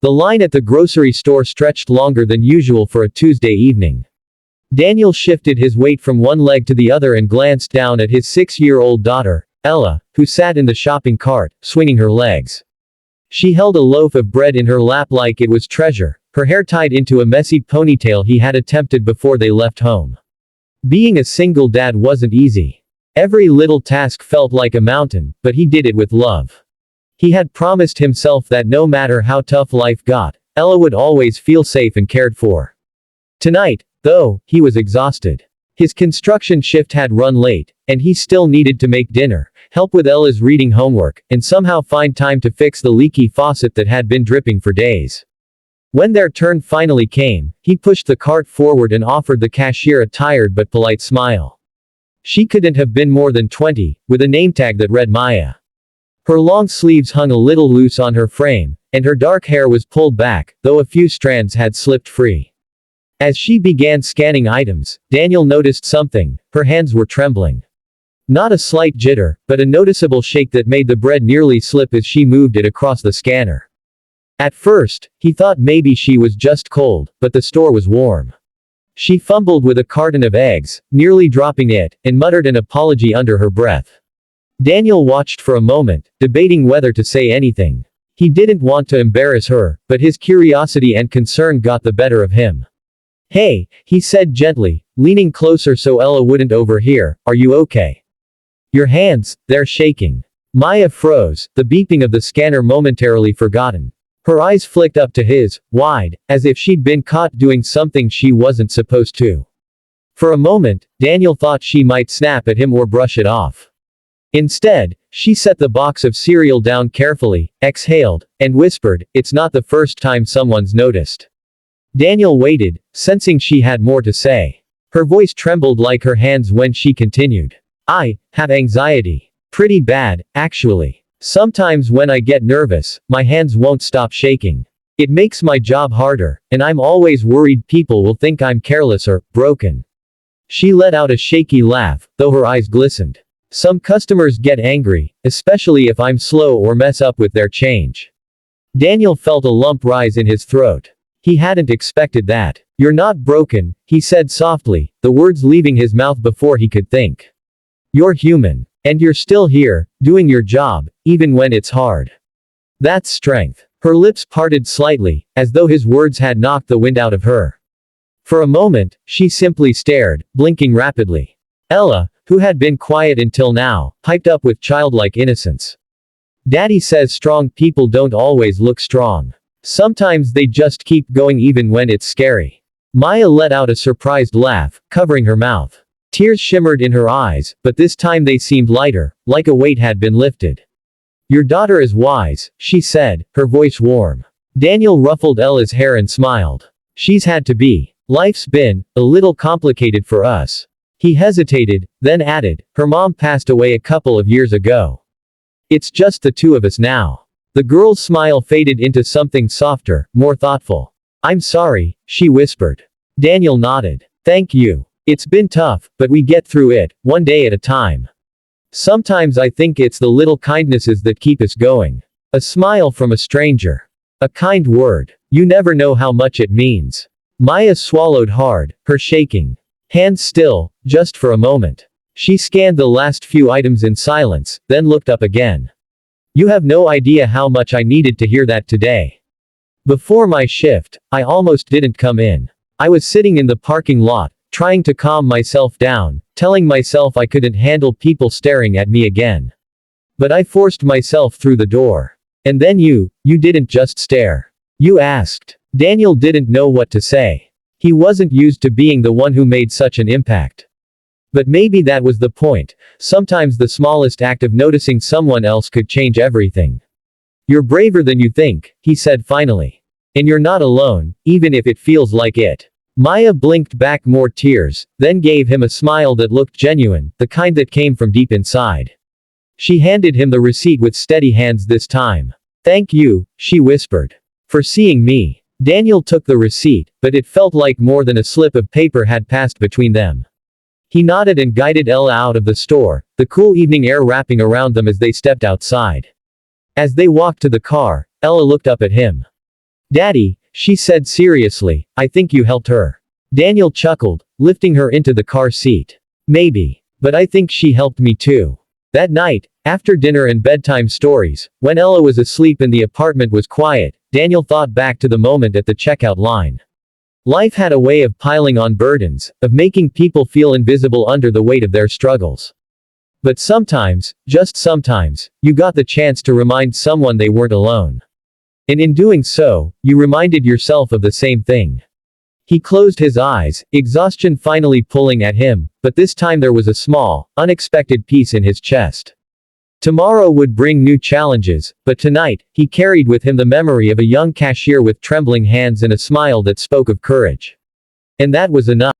The line at the grocery store stretched longer than usual for a Tuesday evening. Daniel shifted his weight from one leg to the other and glanced down at his 6-year-old daughter, Ella, who sat in the shopping cart, swinging her legs. She held a loaf of bread in her lap like it was treasure, her hair tied into a messy ponytail he had attempted before they left home. Being a single dad wasn't easy. Every little task felt like a mountain, but he did it with love. He had promised himself that no matter how tough life got, Ella would always feel safe and cared for. Tonight, though, he was exhausted. His construction shift had run late, and he still needed to make dinner, help with Ella's reading homework, and somehow find time to fix the leaky faucet that had been dripping for days. When their turn finally came, he pushed the cart forward and offered the cashier a tired but polite smile. She couldn't have been more than 20, with a name tag that read Maya. Her long sleeves hung a little loose on her frame, and her dark hair was pulled back, though a few strands had slipped free. As she began scanning items, Daniel noticed something: her hands were trembling. Not a slight jitter, but a noticeable shake that made the bread nearly slip as she moved it across the scanner. At first, he thought maybe she was just cold, but the store was warm. She fumbled with a carton of eggs, nearly dropping it, and muttered an apology under her breath. Daniel watched for a moment, debating whether to say anything. He didn't want to embarrass her, but his curiosity and concern got the better of him. "Hey," he said gently, leaning closer so Ella wouldn't overhear, "are you okay? Your hands, they're shaking." Maya froze, the beeping of the scanner momentarily forgotten. Her eyes flicked up to his, wide, as if she'd been caught doing something she wasn't supposed to. For a moment, Daniel thought she might snap at him or brush it off. Instead, she set the box of cereal down carefully, exhaled, and whispered, "It's not the first time someone's noticed." Daniel waited, sensing she had more to say. Her voice trembled like her hands when she continued. "I have anxiety. Pretty bad, actually. Sometimes when I get nervous, my hands won't stop shaking. It makes my job harder, and I'm always worried people will think I'm careless or broken." She let out a shaky laugh, though her eyes glistened. "Some customers get angry, especially if I'm slow or mess up with their change." Daniel felt a lump rise in his throat. He hadn't expected that. "You're not broken," he said softly, the words leaving his mouth before he could think. "You're human. And you're still here, doing your job, even when it's hard. That's strength." Her lips parted slightly, as though his words had knocked the wind out of her. For a moment, she simply stared, blinking rapidly. Ella, who had been quiet until now, piped up with childlike innocence. "Daddy says strong people don't always look strong. Sometimes they just keep going even when it's scary." Maya let out a surprised laugh, covering her mouth. Tears shimmered in her eyes, but this time they seemed lighter, like a weight had been lifted. "Your daughter is wise," she said, her voice warm. Daniel ruffled Ella's hair and smiled. "She's had to be. Life's been a little complicated for us." He hesitated, then added, "Her mom passed away a couple of years ago. It's just the two of us now." The girl's smile faded into something softer, more thoughtful. "I'm sorry," she whispered. Daniel nodded. "Thank you. It's been tough, but we get through it, one day at a time. Sometimes I think it's the little kindnesses that keep us going. A smile from a stranger. A kind word. You never know how much it means." Maya swallowed hard, her shaking hands still, just for a moment. She scanned the last few items in silence, then looked up again. "You have no idea how much I needed to hear that today. Before my shift, I almost didn't come in. I was sitting in the parking lot, trying to calm myself down, telling myself I couldn't handle people staring at me again. But I forced myself through the door. And then you didn't just stare. You asked." Daniel didn't know what to say. He wasn't used to being the one who made such an impact. But maybe that was the point. Sometimes the smallest act of noticing someone else could change everything. "You're braver than you think," he said finally. "And you're not alone, even if it feels like it." Maya blinked back more tears, then gave him a smile that looked genuine, the kind that came from deep inside. She handed him the receipt with steady hands this time. "Thank you," she whispered. "For seeing me." Daniel took the receipt, but it felt like more than a slip of paper had passed between them. He nodded and guided Ella out of the store, the cool evening air wrapping around them as they stepped outside. As they walked to the car, Ella looked up at him. Daddy, she said seriously, I think you helped her. Daniel chuckled, lifting her into the car seat. Maybe. But I think she helped me too. That night, after dinner and bedtime stories, when Ella was asleep and the apartment was quiet, Daniel thought back to the moment at the checkout line. Life had a way of piling on burdens, of making people feel invisible under the weight of their struggles. But sometimes, just sometimes, you got the chance to remind someone they weren't alone. And in doing so, you reminded yourself of the same thing. He closed his eyes, exhaustion finally pulling at him, but this time there was a small, unexpected peace in his chest. Tomorrow would bring new challenges, but tonight, he carried with him the memory of a young cashier with trembling hands and a smile that spoke of courage. And that was enough.